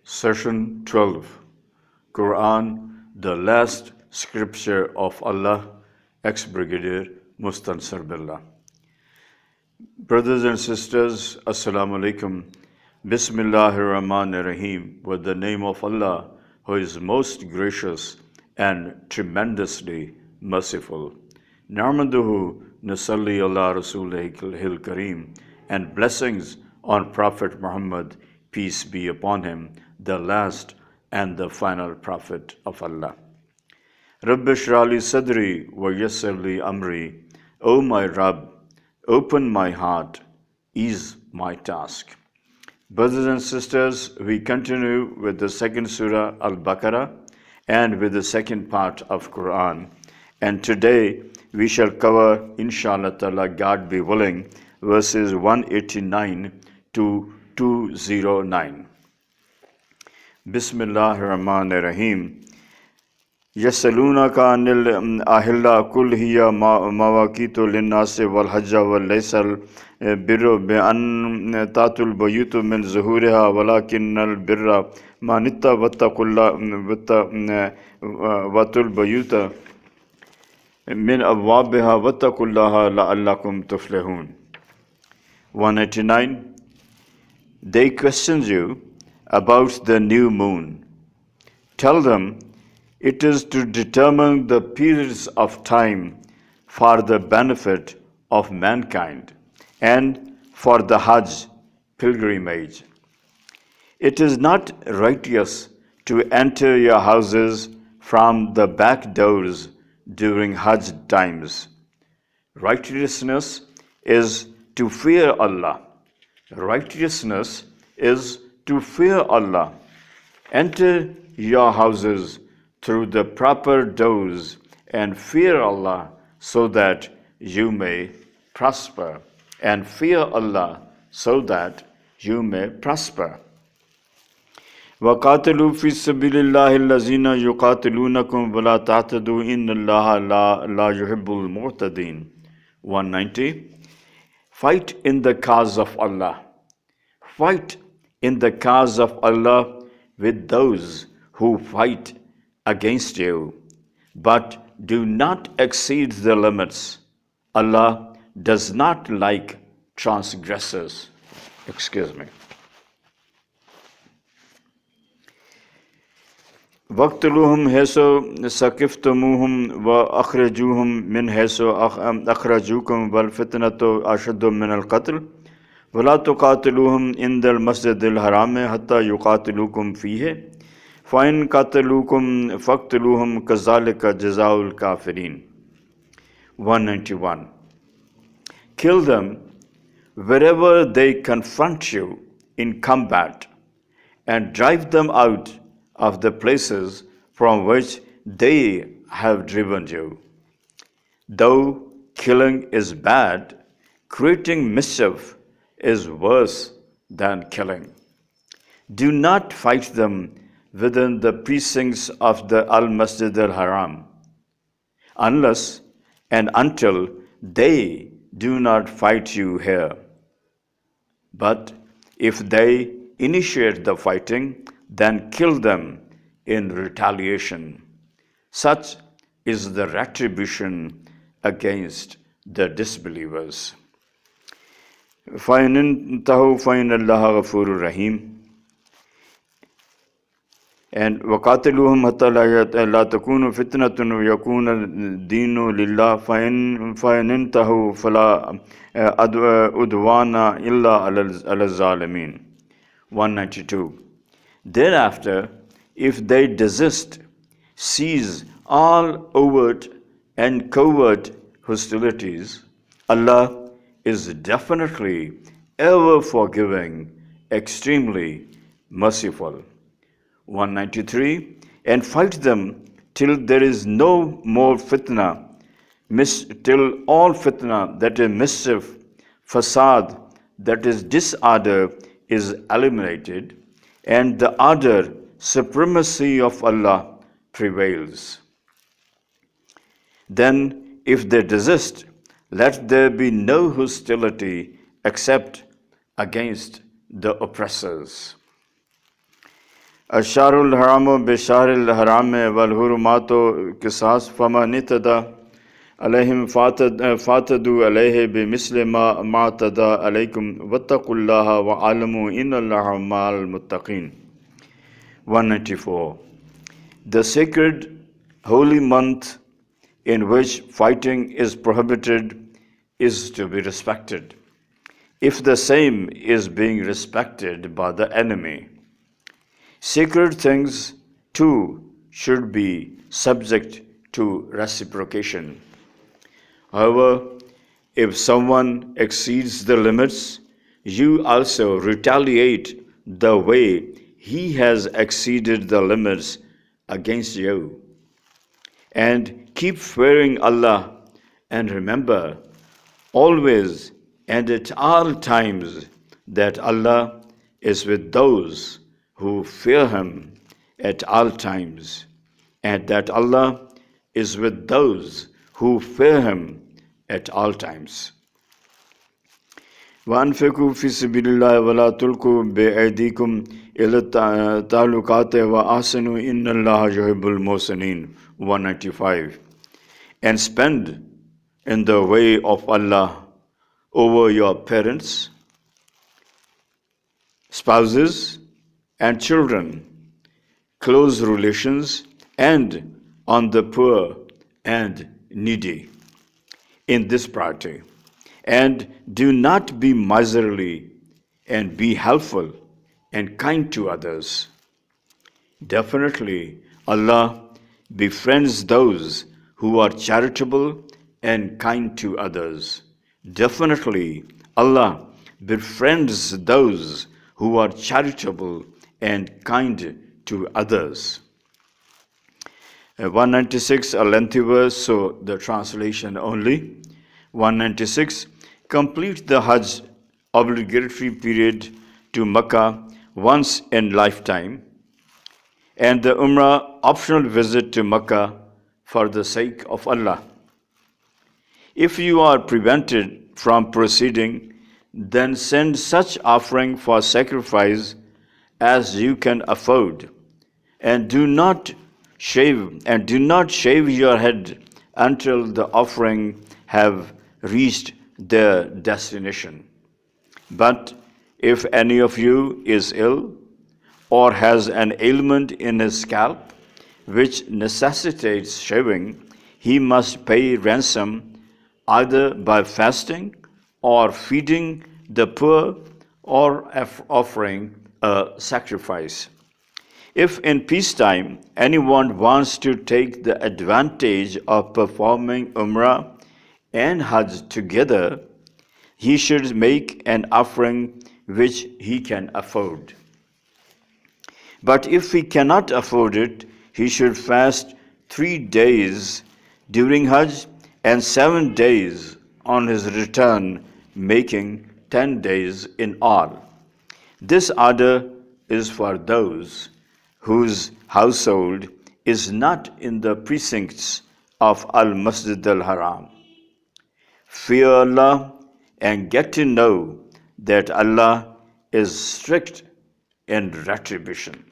Session 12, Quran, the last scripture of Allah, ex-Brigadier Mustansir Billah. Brothers and sisters, Assalamu alaikum. Bismillahir Rahmanir Rahim, with the name of Allah, who is most gracious and tremendously merciful. Na'maduhu nasalli ala rasulihil kareem, and blessings on Prophet Muhammad, peace be upon him, the last and the final prophet of Allah. Rabbi shrah li sadri wa yassir li amri. O my Rabb, open my heart, ease my task. Brothers and sisters, we continue with the second surah Al-Baqarah and with the second part of Quran. And today we shall cover, inshallah ta'ala, God be willing, verses 189 to 209. Bismillahir Rahmanir Rahim. Yasalunaka anil ahilla kul hiya mawaqitu linnasi wal hajja wal laysal birru bi an tatul bayutu min zuhuriha walakinnal birra manitta wattaqulla watul bayuta min abwabiha wattaqullaha la'allakum tuflihun. 189. They question you about the new moon. Tell them, it is to determine the periods of time for the benefit of mankind and for the Hajj pilgrimage. It is not righteous to enter your houses from the back doors during Hajj times. Righteousness is to fear Allah. Righteousness is to fear Allah. Enter your houses through the proper doors and fear Allah so that you may prosper. And fear Allah so that you may prosper. وَقَاتِلُوا فِي سَبِيلِ اللَّهِ الَّذِينَ يُقَاتِلُونَكُمْ وَلَا تَعْتَدُوا إِنَّ اللَّهَ لَا يُحِبُّ الْمُعْتَدِينَ. 190. Fight in the cause of Allah. Fight in the cause of Allah with those who fight against you, but do not exceed the limits. Allah does not like transgressors. وَاقْتُلُوهُمْ حَيْثُ ثَقِفْتُمُوهُمْ وَأَخْرِجُوهُمْ مِنْ حَيْثُ أَخْرَجُوكُمْ وَالْفِتْنَةُ أَشَدُّ مِنَ الْقَتْلِ وَلَا تُقَاتِلُوهُمْ عِنْدَ الْمَسْجِدِ الْحَرَامِ حَتَّى يُقَاتِلُوكُمْ فِيهِ فَإِنْ قَاتَلُوكُمْ فَاقْتُلُوهُمْ كَذَلِكَ جَزَاءُ الْكَافِرِينَ. 191. Kill them wherever they confront you in combat, and drive them out of the places from which they have driven you. Though killing is bad, creating mischief is worse than killing. Do not fight them within the precincts of the Al-Masjid al-Haram, unless and until they do not fight you here. But if they initiate the fighting, then kill them in retaliation. Such is the retribution against the disbelievers. فَإِنْ انْتَهُوا فَإِنَّ اللَّهَ غَفُورٌ رَحِيمٌ. And وَقَاتِلُوهُمْ حَتَّى لَا تَكُونَ فِتْنَةٌ وَيَكُونَ الدِّينُ لِلَّهِ فَإِنْ انْتَهُوا فَلَا عُدْوَانَ إِلَّا عَلَى الظَّالِمِينَ. 192. Thereafter, if they desist, cease all overt and covert hostilities, Allah is definitely ever forgiving, extremely merciful. 193. And fight them till there is no more fitna, till all fitna, that is mischief, fasad, that is disorder, is eliminated, and the order, supremacy of Allah prevails. Then, if they desist, let there be no hostility except against the oppressors. अशारुल हराम बेशारिल हराम वल हुरुमातो किसास फमा नितदा अलैहिम फातदु अलैहि बिमिस्ल मा तदा अलैकुम वत्तकुल्लाह व आलमू इन्नल्लाह माल मुत्तकीन. 194. The sacred holy month in which fighting is prohibited is to be respected, if the same is being respected by the enemy. Sacred things, too, should be subject to reciprocation. However, if someone exceeds the limits, you also retaliate the way he has exceeded the limits against you. And keep fearing Allah, and remember always and at all times that Allah is with those who fear Him at all times, and that Allah is with those who fear Him at all times. وَأَنْفِقُوا فِي سَبِيلِ اللَّهِ وَلَا تُلْقُوا بِأَيْدِيكُمْ إِلَى التَّهْلُكَةِ وَأَحْسِنُوا إِنَّ اللَّهَ يُحِبُّ الْمُحْسِنِينَ. 195. And spend in the way of Allah over your parents, spouses, and children, close relations, and on the poor and needy in this party. And do not be miserly, and be helpful and kind to others. Definitely, Allah befriends those who are charitable and kind to others. Definitely, Allah befriends those who are charitable and kind to others. 196, a lengthy verse, so the translation only. 196, complete the Hajj obligatory period to Makkah once in lifetime, and the Umrah optional visit to Makkah for the sake of Allah. If you are prevented from proceeding, then send such offering for sacrifice as you can afford, and do not shave your head until the offering have reached their destination. But if any of you is ill or has an ailment in his scalp which necessitates shaving, he must pay ransom either by fasting or feeding the poor or offering a sacrifice. If in peacetime anyone wants to take the advantage of performing Umrah and Hajj together, he should make an offering which he can afford. But if he cannot afford it, he should fast 3 days during Hajj and 7 days on his return, making 10 days in all. This order is for those whose household is not in the precincts of Al-Masjid al-Haram. Fear Allah and get to know that Allah is strict in retribution.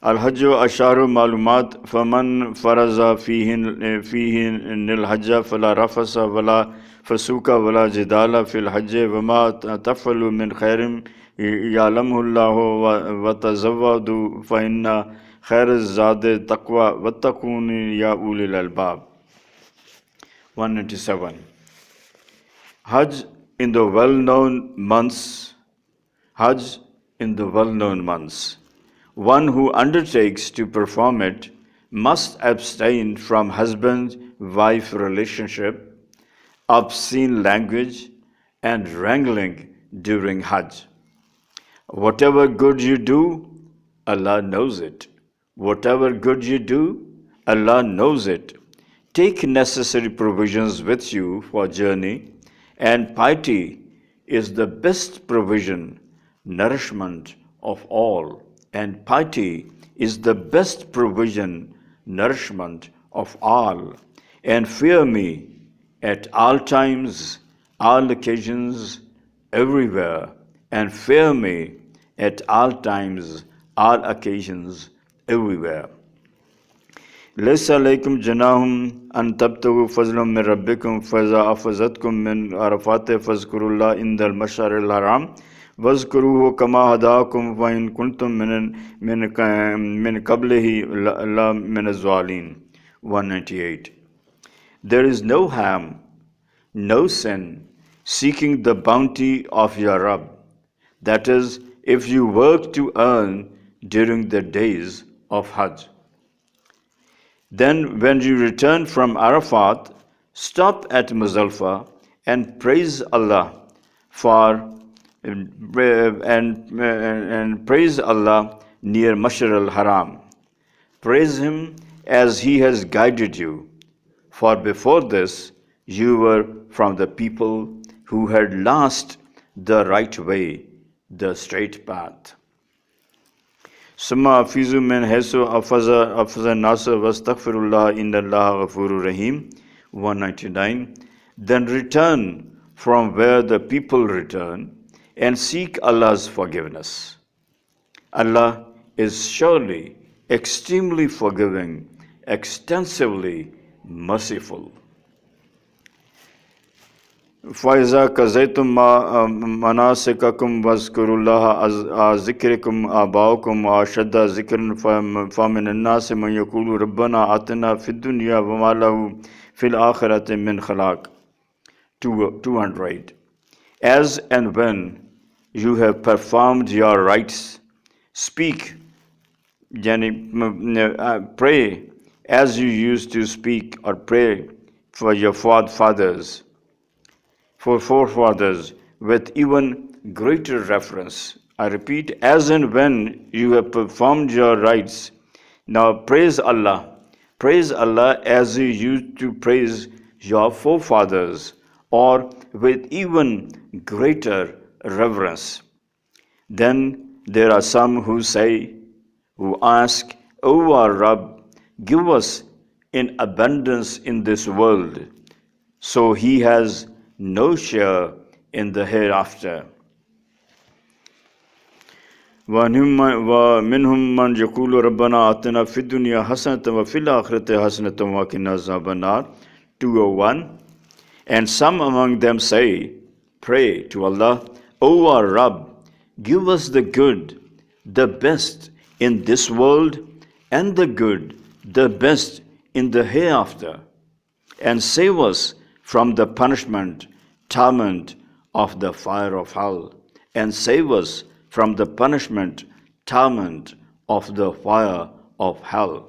Al-Hajj asharu malumat faman faraza fihin nil hajja fala rafasa wala fasuka wala jidala fil hajj wama tafalu min khairim ya'lamullahu wa tazawwadu fa inna khairaz zade taqwa wattaquni ya ulil albab. 197. Hajj in the well-known months. Hajj in the well-known months. One who undertakes to perform it must abstain from husband-wife relationship, obscene language, and wrangling during Hajj. Whatever good you do, Allah knows it. Whatever good you do, Allah knows it. Take necessary provisions with you for journey, and piety is the best provision, nourishment of all. And piety is the best provision, nourishment of all. And fear me at all times, all occasions, everywhere. And fear me at all times, all occasions, everywhere. ليس عليكم جناح أن تبتغوا فضلا من ربكم فإذا أفضتكم من عرفات فاذكروا الله عند المشعر الحرام واذكروه كما هداكم وإن كنتم من قبله من الضالين. 198. There is no harm, no sin, seeking the bounty of your Rabb. That is, if you work to earn during the days of Hajj. Then when you return from Arafat, stop at Muzdalifah and praise Allah and praise Allah near Mashar al-Haram. Praise Him as He has guided you. For before this, you were from the people who had lost the right way, the straight path. Summa afizu min haysu afaza nasa wastaghfirullah innallaha ghafurur rahim. 199. Then return from where the people return and seek Allah's forgiveness. Allah is surely extremely forgiving, extensively merciful. فَإِذَا كَزَيْتُمْ مَنَاسِكَكُمْ وَاذْكُرُوا اللَّهَ ذِكْرِكُمْ آبَاءَكُمْ وَأَشَدَّ ذِكْرًا فَمِنَ النَّاسِ مَنْ يَقُولُ رَبَّنَا آتِنَا فِي الدُّنْيَا وَمَا لَهُ فِي الْآخِرَةِ مِنْ خَلَاقٍ. 200. As and when you have performed your rites, speak, pray as you used to speak or pray for your forefathers, with even greater reference. I repeat, as and when you have performed your rites, now praise Allah. Praise Allah as you used to praise your forefathers, or with even greater reverence. Then there are some who ask, O our Rabb, give us in abundance in this world, so He has no share in the hereafter. وَمِنْهُمْ مَنْ يَقُولُ رَبَّنَا آتِنَا فِي الدُّنْيَا حَسَنَةً وَفِي الْآخِرَةِ حَسَنَةً وَقِنَا عَذَابَ النَّارِ. 201. And some among them say, pray to Allah, O our Rabb, give us the good, the best in this world, and the good, the best in the hereafter, and save us from the punishment, torment of the fire of hell, and save us from the punishment, torment of the fire of hell.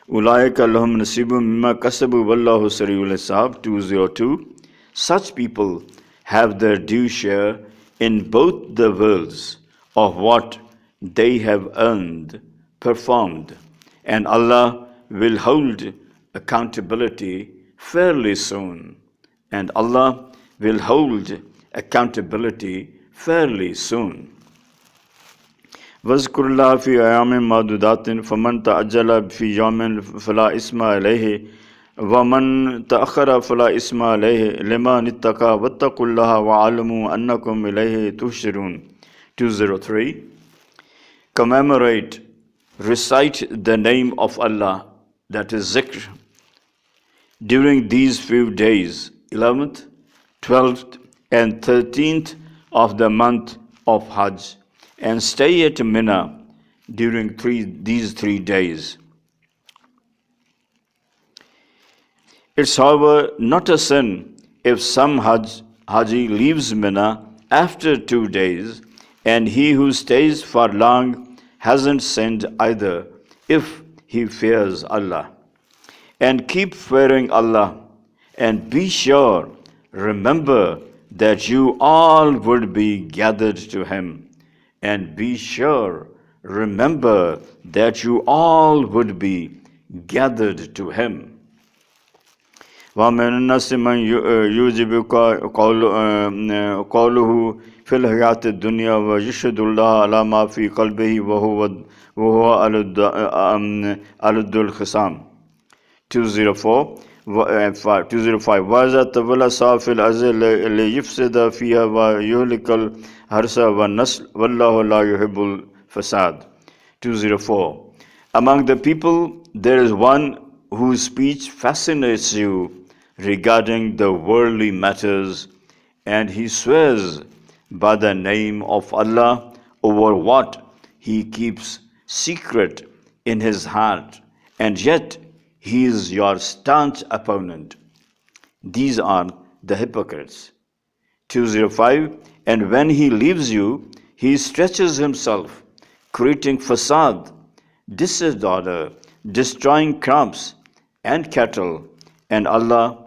Ulaika lahum nasibun mimma kasabu wallahu sari'ul hisab. 202. Such people have their due share in both the worlds of what they have earned, performed, and Allah will hold accountability fairly soon. And Allah will hold accountability fairly soon. وَاذْكُرُوا اللَّهَ فِي أَيَّامٍ مَّعْدُودَاتٍ فَمَنْ تَعَجَّلَ فِي يَوْمٍ فَلَا إِثْمَ عَلَيْهِ وَمَنْ تَأَخَّرَ فَلَا إِثْمَ عَلَيْهِ لِمَنِ اتَّقَى وَاتَّقُوا اللَّهَ وَاعْلَمُوا أَنَّكُمْ إِلَيْهِ تُحْشَرُونَ. 203. Commemorate, recite the name of Allah, that is zikr, during these few days, 11th, 12th, and 13th of the month of Hajj, and stay at Mina during these 3 days. It's, however, not a sin if some Haji leaves Mina after 2 days, and he who stays for long hasn't sinned either, if he fears Allah. And keep fearing Allah, and be sure, remember that you all would be gathered to Him. And be sure, remember that you all would be gathered to Him. وَمِنَ النَّاسِ مَنْ يُعْجِبُكَ قَوْلُهُ فِي الْحَيَاةِ الدُّنْيَا وَيَشْهَدُ اللَّهَ عَلَى مَا فِي قَلْبِهِ وَهُوَ أَلَدُّ الْخِصَامِ. 204. 205 وَإِذَا تَوَلَّى سَعَى فِي الْأَرْضِ لِيُفْسِدَ فِيهَا وَيُهْلِكَ الْحَرْثَ وَالنَّسْلَ وَاللَّهُ لَا يُحِبُّ الْفَسَادَ. 204 Among the people there is one whose speech fascinates you regarding the worldly matters, and he swears by the name of Allah over what he keeps secret in his heart, and yet he is your staunch opponent. These are the hypocrites. 205 And when he leaves you, he stretches himself, creating fasad, disorder, destroying crops and cattle, and Allah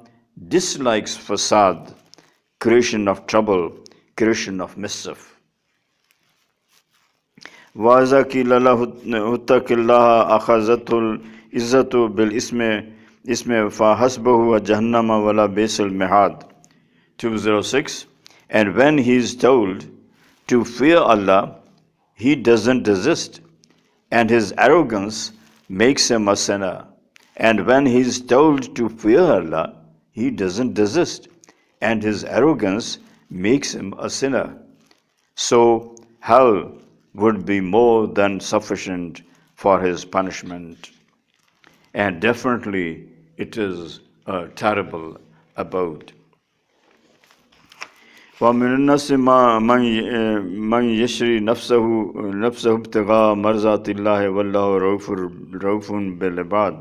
dislikes fasad, creation of trouble, creation of mischief. وَإِذَا قِيلَ لَهُ اتَّقِ اللَّهَ أَخَذَتْهُ الْعِزَّةُ بِالْإِثْمِ فَحَسْبُهُ جَهَنَّمَ وَلَا بِئْسَ الْمِهَادُ. 206 And when he is told to fear Allah, he doesn't desist, and his arrogance makes him a sinner. And when he is told to fear Allah, he doesn't desist, and his arrogance makes him a sinner. So hell would be more than sufficient for his punishment. And definitely it is a terrible abode. وَمِنَ النَّاسِ مَنْ يَشْرِي نَفْسَهُ ابْتِغَاءَ مَرْضَاتِ اللَّهِ وَاللَّهُ رَءُوفٌ بِالْعِبَادِ.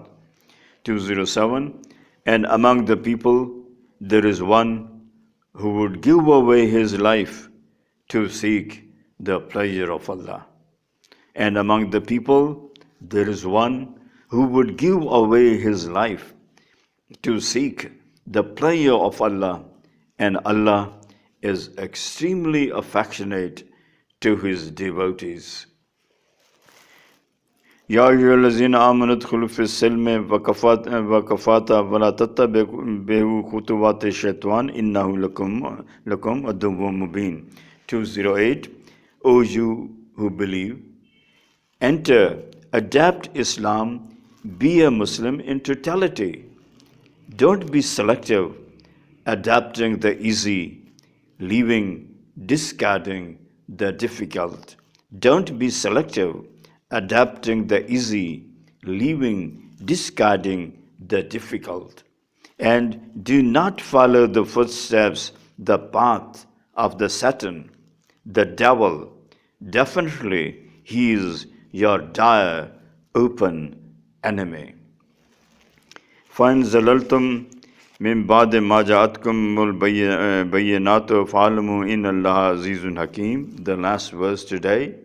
207 And among the people there is one who would give away his life to seek the pleasure of Allah. And among the people there is one who would give away his life to seek the pleasure of Allah, and Allah is extremely affectionate to his devotees. يا أيها الذين آمنوا ادخلوا في السلم وكفاتا ولا تتبعوا خطوات الشيطان إنه لكم عدو مبين. 208 O you who believe, enter, adapt Islam, be a Muslim in totality. Don't be selective, adapting the easy, leaving, discarding the difficult. Don't be selective, adapting the easy, leaving, discarding the difficult. And do not follow the footsteps, the path of the Satan, the devil. Definitely he is your dire, open enemy. فَإِنْ زَلَلْتُمْ مِنْ بَعْدِ مَا جَاءَتْكُمُ الْبَيِّنَاتُ فَاعْلَمُوا إِنَّ اللَّهَ عَزِيزٌ حَكِيمٌ. The last verse today.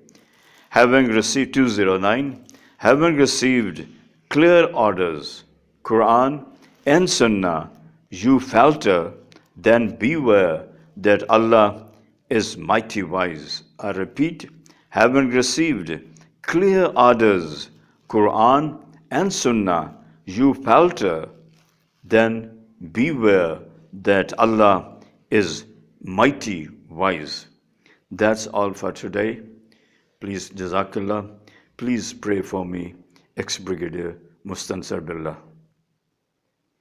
Having received 209, having received clear orders, Quran and Sunnah, you falter, then beware that Allah is mighty wise. I repeat, having received clear orders, Quran and Sunnah, you falter, then beware that Allah is mighty wise. That's all for today. Please, Jazakallah, please pray for me, ex-Brigadier Mustansar Billah.